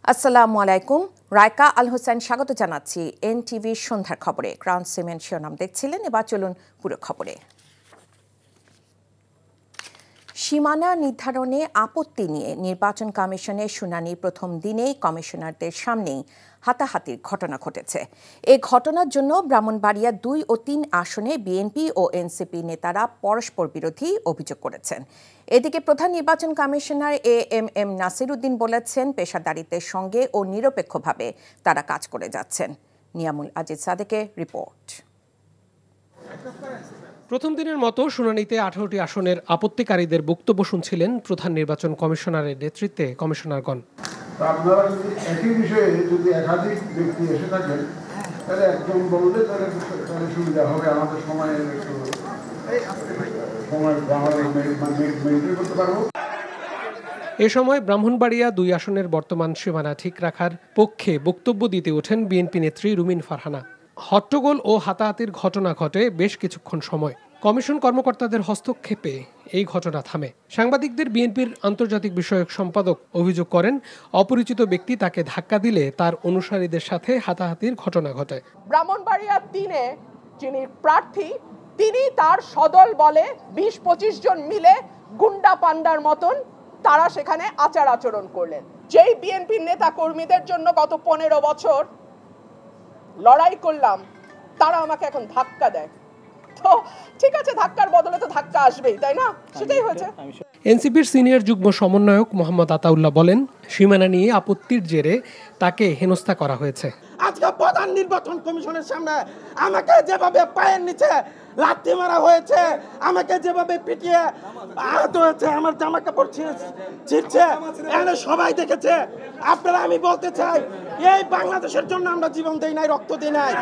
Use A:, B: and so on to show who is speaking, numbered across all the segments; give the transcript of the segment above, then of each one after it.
A: আসসালামু আলাইকুম। রায়কা আল হোসেন স্বাগত জানাচ্ছি এনটিভি সন্ধ্যার খবরে। ক্রাউন সিমেন্ট শিরোনাম দেখছিলেন, এবার চলুন পুরো খবরে। সীমানা নির্ধারণে আপত্তি নিয়ে নির্বাচন কমিশনের শুনানির প্রথম দিনেই কমিশনারদের সামনেই হাতাহাতির ঘটনা ঘটেছে। এই ঘটনার জন্য ব্রাহ্মণবাড়িয়া 2 ও 3 আসনে বিএনপি ও এনসিপি নেতারা পরস্পর বিরোধী অভিযোগ করেছেন। এদিকে প্রধান নির্বাচন কমিশনার এএমএম নাসির উদ্দিন বলেছেন, পেশাদারিত্বের সঙ্গে ও নিরপেক্ষভাবে তারা কাজ করে যাচ্ছেন। নিয়ামুল আজিজ সাদেকের রিপোর্ট।
B: প্রথম দিনের মতো শুনানিতে 18টি আসনের আপত্তিকারীদের বক্তব্য শুনছিলেন প্রধান নির্বাচন কমিশনারের নেতৃত্বে কমিশনারগণ।
C: আপনারা যদি একই বিষয়ে যদি একাধিক ব্যক্তি এসে থাকেন তাহলে একজন বললে তাহলে সুবিধা হবে, আমাদের সময় মেনটেন করতে পারবো।
B: এ সময় ব্রাহ্মণবাড়িয়া 2 আসনের বর্তমান সীমানা ঠিক রাখার পক্ষে বক্তব্য দিতে ওঠেন বিএনপি নেত্রী রুমিন ফারহানা। হট্টগোল ও হাতাহাতির ঘটনা ঘটে বেশ কিছুক্ষণ সময়। কমিশন কর্মকর্তাদের হস্তক্ষেপে এই ঘটনা থামে। সাংবাদিকদের বিএনপির আন্তর্জাতিক বিষয়ক সম্পাদক অভিযোগ করেন, অপরিচিত ব্যক্তি তাকে ধাক্কা দিলে তার অনুসারীদের সাথে হাতাহাতির ঘটনা ঘটে।
D: ব্রাহ্মণবাড়িয়া 3-এ যিনি প্রার্থী, তিনি তার সদল বলে 20-25 জন মিলে গুন্ডা পান্ডার মতন তারা সেখানে আচার আচরণ করলেন। যেই বিএনপির নেতা কর্মীদের জন্য গত 15 বছর লড়াই করলাম, তারা আমাকে এখন ধাক্কা দেয়। তো ঠিক আছে, ধাক্কার বদলে তো ধাক্কা আসবেই, তাই না? সেটাই হয়েছে।
B: এনসিপির সিনিয়র যুগ্ম সমন্বয়ক মোহাম্মদ আতাউল্লাহ বলেন, সীমানা নিয়ে আপত্তির জেরে তাকে হেনস্থা করা হয়েছে।
E: আজকে প্রধান নির্বাচন কমিশনের সামনে আমাকে যেভাবে পায়ের নিচে লাথি মারা হয়েছে, আমাকে যেভাবে পিটিয়ে আহত হয়েছে, আমার জামা কাপড় ছিঁড়ছে, এখানে সবাই দেখেছে। আপনারা, আমি বলতে চাই, এই বাংলাদেশের জন্য আমরা জীবন দেই নাই, রক্ত দিই নাই।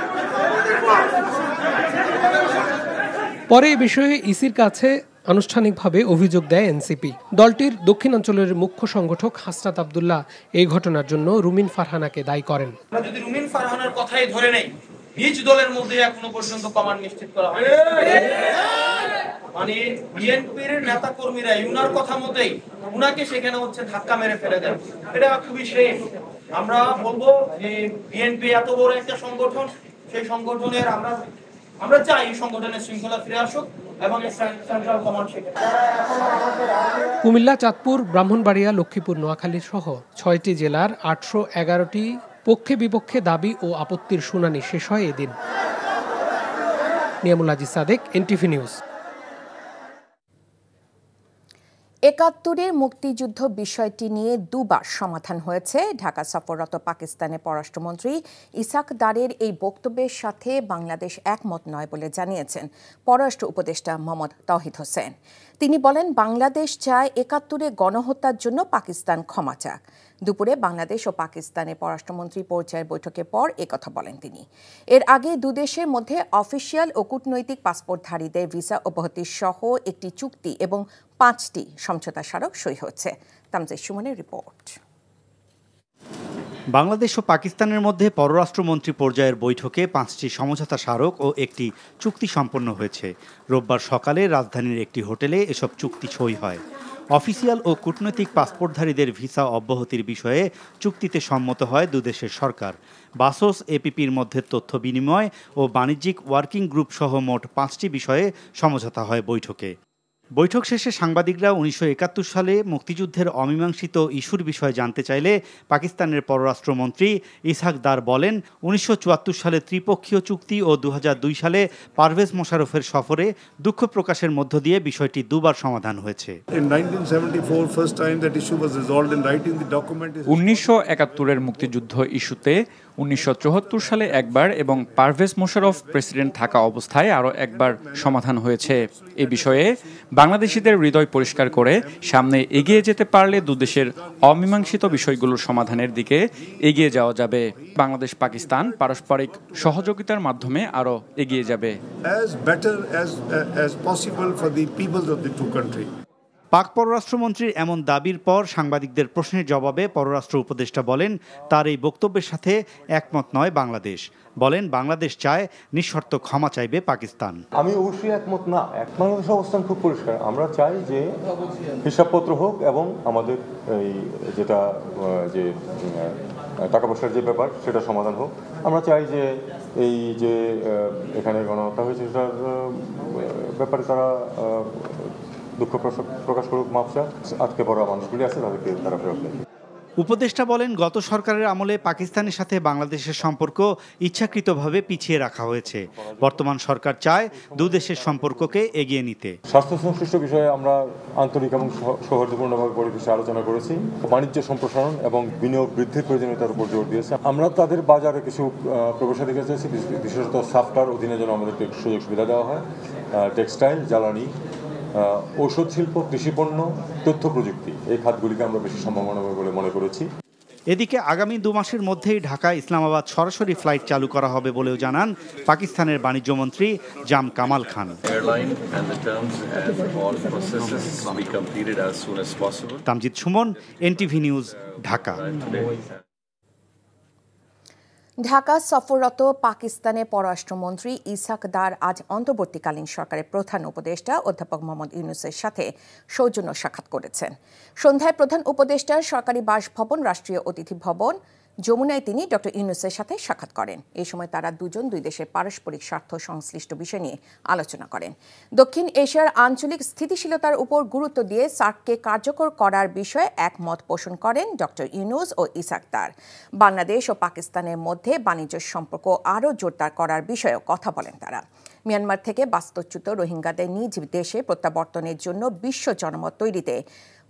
B: পরে এই বিষয়ে ইসির কাছে আনুষ্ঠানিকভাবে অভিযোগ দেয় এনসিপি। দলটির দক্ষিণাঞ্চলের মুখ্য সংগঠক হাসনাত আব্দুল্লাহ এই ঘটনার জন্য রুমিন ফারহানাকে দায়ী করেন।
F: আমরা যদি রুমিন ফারহানার কথাই ধরে নেই, নিজ দলের মধ্যে এখনো পর্যন্ত কমান্ড নিশ্চিত করা হয়নি। মানে বিএনপির নেতা কর্মীরা উনার কথা মতেই উনাকে সেখানে হচ্ছে ধাক্কা মেরে ফেলে দেন। এটা খুবই শ্রেয়। আমরা বলবো যে বিএনপি এত বড় একটা সংগঠন, সেই সংগঠনের আমরা চাই সংগঠনের শৃঙ্খলা ফিরে আসুক এবং সেন্ট্রাল কমান্ড সেখানে।
B: কুমিল্লা, চাঁদপুর, ব্রাহ্মণবাড়িয়া, লক্ষ্মীপুর, নোয়াখালী সহ 6টি জেলার 811টি পক্ষে বিপক্ষে দাবি ও আপত্তির শুনানি শেষ হয় এদিন। Niamul Aziz Sadek, NTV news.
A: ৭১-এর মুক্তিযুদ্ধ বিষয়টি নিয়ে 2 বার সমাধান হয়েছে। ঢাকা সফররত পাকিস্তানের পররাষ্ট্রমন্ত্রী ইসাক দারের এই বক্তব্যের সাথে বাংলাদেশ একমত নয় বলে জানিয়েছেন পররাষ্ট্র উপদেষ্টা মোহাম্মদ তৌহিদ হোসেন। তিনি বলেন, বাংলাদেশ চায় ৭১-এ গণহত্যার জন্য পাকিস্তান ক্ষমা চাক। দুপুরে বাংলাদেশ ও পাকিস্তানের পররাষ্ট্রমন্ত্রী পর্যায়ের বৈঠকের পর একথা বলেন তিনি। এর আগে দুদেশের মধ্যে অফিসিয়াল ও কূটনৈতিক পাসপোর্টধারীদের ভিসা অব্যাহতি সহ একটি চুক্তি এবং 5টি সমঝোতা স্মারক সই হয়েছে। তামজিদ সুমনের রিপোর্ট।
G: বাংলাদেশ ও পাকিস্তানের মধ্যে পররাষ্ট্রমন্ত্রী পর্যায়ের বৈঠকে 5টি সমঝোতা স্মারক ও একটি চুক্তি সম্পন্ন হয়েছে। রোববার সকালে রাজধানীর একটি হোটেলে এসব চুক্তি সই হয়। অফিসিয়াল ও কূটনৈতিক পাসপোর্টধারীদের ভিসা অব্যাহতির বিষয়ে চুক্তিতে সম্মত হয় দুদেশের সরকার। বাসস এপিপির মধ্যে তথ্য বিনিময় ও বাণিজ্যিক ওয়ার্কিং গ্রুপ সহ মোট 5টি বিষয়ে সমঝোতা হয় বৈঠকে। বৈঠক শেষে সাংবাদিকরা 1971 সালে মুক্তিযুদ্ধের অমীমাংসিত ইস্যুর বিষয়ে জানতে চাইলে পাকিস্তানের পররাষ্ট্রমন্ত্রী ইসহাক দার বলেন, 1974 সালে ত্রিপক্ষীয় চুক্তি ও 2002 সালে পারভেজ মোশাররফের সফরে দুঃখ প্রকাশের মধ্য দিয়ে বিষয়টি 2 বার সমাধান হয়েছে।
H: 1971-এর মুক্তিযুদ্ধ ইস্যুতে 1974 সালে একবার এবং পারভেজ মোশাররফ প্রেসিডেন্ট থাকা অবস্থায় আরও একবার সমাধান হয়েছে। এ বিষয়ে বাংলাদেশিদের হৃদয় পরিষ্কার করে সামনে এগিয়ে যেতে পারলে দুদেশের অমীমাংসিত বিষয়গুলোর সমাধানের দিকে এগিয়ে যাওয়া যাবে। বাংলাদেশ পাকিস্তান পারস্পরিক সহযোগিতার মাধ্যমে আরও এগিয়ে যাবে।
G: পাক পররাষ্ট্রমন্ত্রীর এমন দাবির পর সাংবাদিকদের প্রশ্নের জবাবে পররাষ্ট্র উপদেষ্টা বলেন, তার এই বক্তব্যের সাথে একমত নয় বাংলাদেশ। বলেন, বাংলাদেশ চায় নিঃশর্ত ক্ষমা চাইবে পাকিস্তান।
I: আমি অবশ্যই একমত না। বাংলাদেশের অবস্থান খুব পরিষ্কার। আমরা চাই যে হিসাবপত্র হোক এবং আমাদের এই যেটা যে টাকা পয়সার যে ব্যাপার সেটা সমাধান হোক। আমরা চাই যে এই যে এখানে গণহত্যা হয়েছে সেটার ব্যাপারে তারা দুঃখ প্রকাশ করুক, মাপ চাক। আজকে বড় মানুষগুলি আছে তাদেরকে তারা ফেরত দেয়।
G: উপদেষ্টা বলেন, গত সরকারের আমলে পাকিস্তানের সাথে বাংলাদেশের সম্পর্ক ইচ্ছাকৃতভাবে পিছিয়ে রাখা হয়েছে। বর্তমান সরকার চায় দুদেশের সম্পর্ককে এগিয়ে নিতে।
I: স্বাস্থ্য সংশ্লিষ্ট বিষয়ে আমরা আন্তরিক এবং সৌহার্দ্যপূর্ণভাবে পরিবেশে আলোচনা করেছি। বাণিজ্য সম্প্রসারণ এবং বিনিয়োগ বৃদ্ধির প্রয়োজনীয়তার উপর জোর দিয়েছে। আমরা তাদের বাজারে কিছু প্রবেশাধিকার চাইছি, বিশেষত সাফটার অধীনে যেন আমাদেরকে সুযোগ সুবিধা দেওয়া হয়। টেক্সটাইল, জ্বালানি, ঔষধ শিল্প, কৃষিপণ্য, তথ্য প্রযুক্তি, এই খাতগুলিকে আমরা বেশি সম্ভাবনা বলে মনে করেছি।
G: এদিকে আগামী 2 মাসের মধ্যেই ঢাকা ইসলামাবাদ সরাসরি ফ্লাইট চালু করা হবে বলেও জানান পাকিস্তানের বাণিজ্যমন্ত্রী জাম কামাল খান। Tamjid Suman, NTV news, Dhaka.
A: ঢাকা সফররত পাকিস্তানের পররাষ্ট্রমন্ত্রী ইসাক দার আজ অন্তর্বর্তীকালীন সরকারের প্রধান উপদেষ্টা অধ্যাপক মোহাম্মদ ইউনূসের সাথে সৌজন্য সাক্ষাৎ করেছেন। সন্ধ্যায় প্রধান উপদেষ্টার সরকারি বাসভবন, রাষ্ট্রীয় অতিথি ভবন যমুনায় তিনি ড ইউনূসের সাথে সাক্ষাৎ করেন। এই সময় তারা দুজন দুই দেশের পারস্পরিক স্বার্থ সংশ্লিষ্ট বিষয় নিয়ে আলোচনা করেন। দক্ষিণ এশিয়ার আঞ্চলিক স্থিতিশীলতার উপর গুরুত্ব দিয়ে সার্ককে কার্যকর করার বিষয়ে একমত পোষণ করেন ড ইউনূস ও ইসাক দার। বাংলাদেশ ও পাকিস্তানের মধ্যে বাণিজ্য সম্পর্ক আরও জোরদার করার বিষয়েও কথা বলেন তারা। মিয়ানমার থেকে বাস্তুচ্যুত রোহিঙ্গাদের নিজ দেশে প্রত্যাবর্তনের জন্য বিশ্ব জনমত তৈরিতে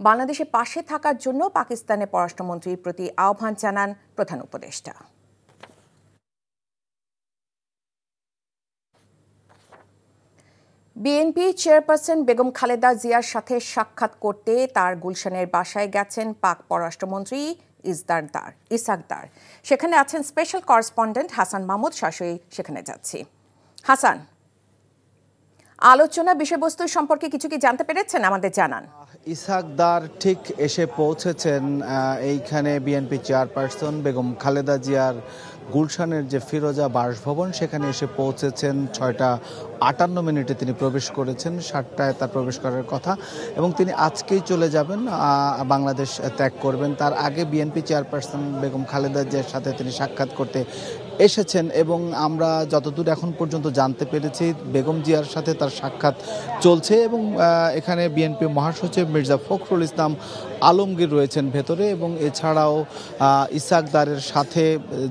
A: বাংলাদেশের পাশে থাকার জন্য পাকিস্তানের পররাষ্ট্রমন্ত্রীর প্রতি আহ্বান জানান প্রধান উপদেষ্টা। বিএনপি চেয়ারপারসন বেগম খালেদা জিয়ার সাথে সাক্ষাৎ করতে তার গুলশানের বাসায় গেছেন পাক পররাষ্ট্রমন্ত্রী ইসাক দার। সেখানে আছেন স্পেশাল করেসপন্ডেন্ট হাসান মাহমুদ। সরাসরি সেখানে যাচ্ছি। হাসান, আলোচনা বিষয়বস্তু সম্পর্কে কিছু কি জানতে পেরেছেন? আমাদের জানান।
J: ইসাক দার ঠিক এসে পৌঁছেছেন এইখানে বিএনপি চেয়ারপারসন বেগম খালেদা জিয়ার গুলশানের যে ফিরোজা বাসভবন, সেখানে এসে পৌঁছেছেন 6:58 তিনি প্রবেশ করেছেন। 7টায় তার প্রবেশ করার কথা এবং তিনি আজকেই চলে যাবেন, বাংলাদেশ ত্যাগ করবেন। তার আগে বিএনপি চেয়ারপারসন বেগম খালেদা জিয়ার সাথে তিনি সাক্ষাৎ করতে এসেছেন এবং আমরা যতদূর এখন পর্যন্ত জানতে পেরেছি বেগম জিয়ার সাথে তার সাক্ষাৎ চলছে এবং এখানে বিএনপি মহাসচিব মির্জা ফখরুল ইসলাম আলমগীর রয়েছেন ভেতরে এবং এছাড়াও ইসাক দারের সাথে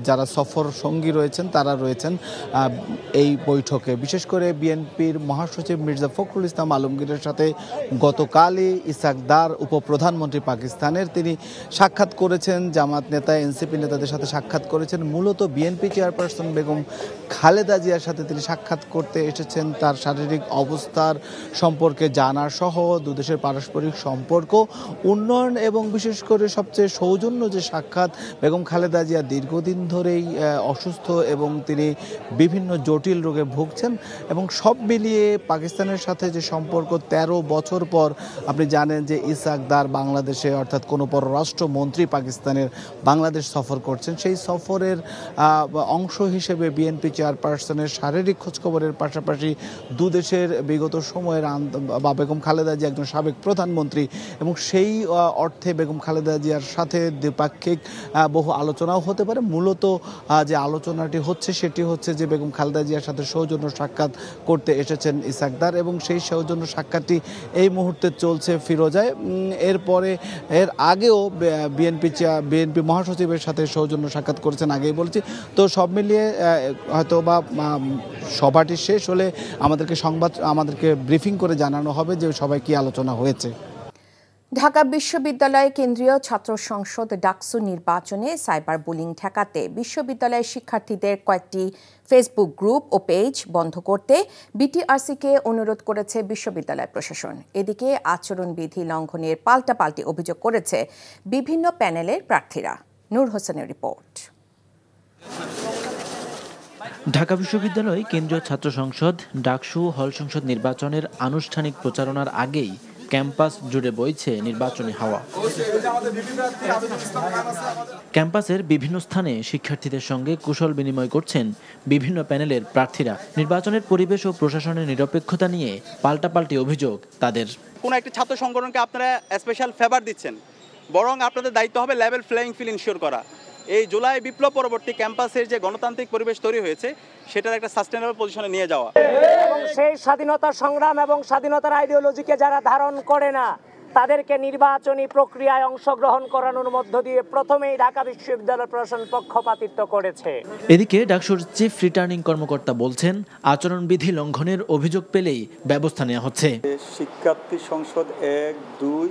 J: যারা সফর সঙ্গী রয়েছেন তারা রয়েছেন এই বৈঠকে। বিশেষ করে বিএনপির মহাসচিব মির্জা ফখরুল ইসলাম আলমগীরের সাথে গতকালই ইসাক দার উপপ্রধানমন্ত্রী পাকিস্তানের তিনি সাক্ষাৎ করেছেন। জামাত নেতা, এনসিপি নেতাদের সাথে সাক্ষাৎ করেছেন। মূলত বিএনপি চেয়ারপারসন বেগম খালেদা জিয়ার সাথে তিনি সাক্ষাৎ করতে এসেছেন, তার শারীরিক অবস্থার সম্পর্কে জানা সহ দুদেশের পারস্পরিক সম্পর্ক উন্নয়ন এবং বিশেষ করে সবচেয়ে সৌজন্য যে সাক্ষাৎ, বেগম খালেদা জিয়া দীর্ঘদিন ধরেই অসুস্থ এবং তিনি বিভিন্ন জটিল রোগে ভুগছেন এবং সব মিলিয়ে পাকিস্তানের সাথে যে সম্পর্ক 13 বছর পর আপনি জানেন যে ইসাক দার বাংলাদেশে অর্থাৎ কোনো পররাষ্ট্রমন্ত্রী পাকিস্তানের বাংলাদেশ সফর করছেন। সেই সফরের অংশ হিসেবে বিএনপি চেয়ারপারসনের শারীরিক খোঁজখবরের পাশাপাশি দুদেশের বিগত সময়ের বেগম খালেদা জিয়া একজন সাবেক প্রধানমন্ত্রী এবং সেই অর্থে বেগম খালেদা জিয়ার সাথে দ্বিপাক্ষিক বহু আলোচনাও হতে পারে। মূলত যে আলোচনাটি হচ্ছে সেটি হচ্ছে যে বেগম খালেদা জিয়ার সাথে সৌজন্য সাক্ষাৎ করতে এসেছেন ইসাক দার এবং সেই সৌজন্য সাক্ষাৎটি এই মুহূর্তে চলছে ফিরোজায়। এর আগেও বিএনপি মহাসচিবের সাথে সৌজন্য সাক্ষাৎ করেছেন, আগেই বলছি। তো সব মিলিয়ে হয়তো বা সভাটি শেষ হলে আমাদেরকে ব্রিফিং করে জানানো হবে যে সবাই কি আলোচনা হয়েছে।
A: ঢাকা বিশ্ববিদ্যালয় কেন্দ্রীয় ছাত্র সংসদ ডাকসু নির্বাচনে সাইবার বুলিং ঠেকাতে বিশ্ববিদ্যালয়ের শিক্ষার্থীদের কয়েকটি ফেসবুক গ্রুপ ও পেজ বন্ধ করতে বিটিআরসিকে অনুরোধ করেছে বিশ্ববিদ্যালয় প্রশাসন। এদিকে আচরণবিধি লঙ্ঘনের পাল্টাপাল্টি অভিযোগ করেছে বিভিন্ন প্যানেলের প্রার্থীরা। নূর হোসেনের রিপোর্ট।
K: ঢাকা বিশ্ববিদ্যালয় কেন্দ্রীয় ছাত্র সংসদ ডাকসু হল সংসদ নির্বাচনের আনুষ্ঠানিক প্রচারণার আগেই ক্যাম্পাস জুড়ে বইছে নির্বাচনী হাওয়া। ক্যাম্পাসের বিভিন্ন স্থানে শিক্ষার্থীদের সঙ্গে কুশল বিনিময় করছেন বিভিন্ন প্যানেলের প্রার্থীরা। নির্বাচনের পরিবেশ ও প্রশাসনের নিরপেক্ষতা নিয়ে পাল্টাপাল্টি অভিযোগ তাদের।
L: কোনো একটি ছাত্র সংগঠনকে আপনারা স্পেশাল ফেভার দিচ্ছেন, বরং আপনাদের দায়িত্ব হবে লেভেল প্লেইং ফিল্ড ইনশিওর করা। এই জুলাই বিপ্লব পরবর্তী ক্যাম্পাসের যে গণতান্ত্রিক পরিবেশ তৈরি হয়েছে সেটার একটা সাস্টেনেবল পজিশনে নিয়ে যাওয়া।
M: এবং সেই স্বাধীনতা সংগ্রাম এবং স্বাধীনতার আইডিওলজিকে যারা ধারণ করে না তাদেরকে নির্বাচনী প্রক্রিয়ায় অংশগ্রহণ করানোর মধ্য দিয়ে প্রথমেই ঢাকা বিশ্ববিদ্যালয় প্রশাসন পক্ষপাতিত্ব করেছে।
K: এদিকে ডাকসুর চিফ রিটার্নিং কর্মকর্তা বলছেন, আচরণবিধি লঙ্ঘনের অভিযোগ পেলেই ব্যবস্থা নেওয়া হচ্ছে।
N: শিক্ষার্থী সংসদ 1, 2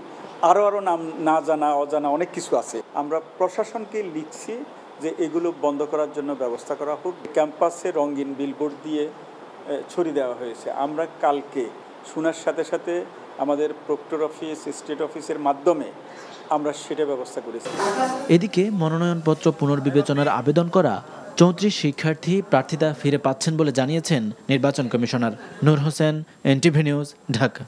N: আরো নাম না জানা অজানা অনেক কিছু আছে। আমরা প্রশাসনকে লিখছি যে এগুলো বন্ধ করার জন্য ব্যবস্থা করা হোক। ক্যাম্পাসে রঙিন বিলবোর্ড দিয়ে ছড়িয়ে দেওয়া হয়েছে। আমরা কালকে শোনার সাথে সাথে আমাদের প্রক্টর অফিস, স্টেট অফিসের মাধ্যমে আমরা সেটা ব্যবস্থা করেছি।
K: এদিকে মনোনয়নপত্র পুনর্বিবেচনার আবেদন করা 34 শিক্ষার্থী প্রার্থিতা ফিরে পাচ্ছেন বলে জানিয়েছেন নির্বাচন কমিশনার। নূর হোসেন, এনটিভি নিউজ, ঢাকা।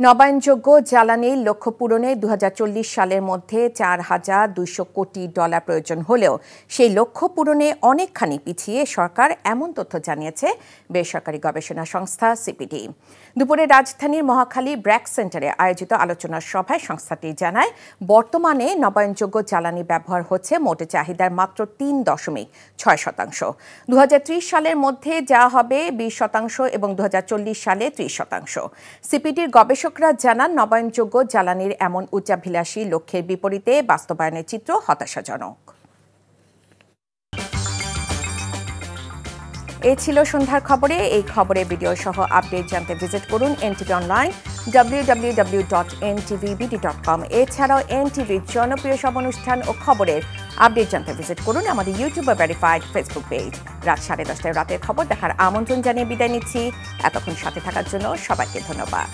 A: নবায়নযোগ্য জ্বালানির লক্ষ্য পূরণে 2040 সালের মধ্যে $4,200 কোটি প্রয়োজন হলেও সেই লক্ষ্য পূরণে অনেকখানি পিছিয়ে সরকার, এমন তথ্য জানিয়েছে বেসরকারি গবেষণা সংস্থা সিপিডি। দুপুরে রাজধানীর মহাখালী ব্র্যাক সেন্টারে আয়োজিত আলোচনা সভায় সংস্থাটি জানায়, বর্তমানে নবায়নযোগ্য জ্বালানি ব্যবহার হচ্ছে মোটে চাহিদার মাত্র 3.6%। 2030 সালের মধ্যে যা হবে 20% এবং 2040 সালে 30%। সিপিডির গবেষকরা জানান, নবায়নযোগ্য জ্বালানির এমন উচ্চাভিলাষী লক্ষ্যের বিপরীতে বাস্তবায়নের চিত্র হতাশাজনক। এই ছিল সন্ধ্যার খবরে। এই খবরে ভিডিও সহ আপডেট জানতে ভিজিট করুন এনটিভি অনলাইন www.ntvbd.com। এছাড়াও এনটিভির জনপ্রিয় সব অনুষ্ঠান ও খবরের আপডেট জানতে ভিজিট করুন আমাদের ইউটিউব ভেরিফাইড ফেসবুক পেজ। রাত 10:30 রাতের খবর দেখার আমন্ত্রণ জানিয়ে বিদায় নিচ্ছি। এতক্ষণ সাথে থাকার জন্য সবাইকে ধন্যবাদ।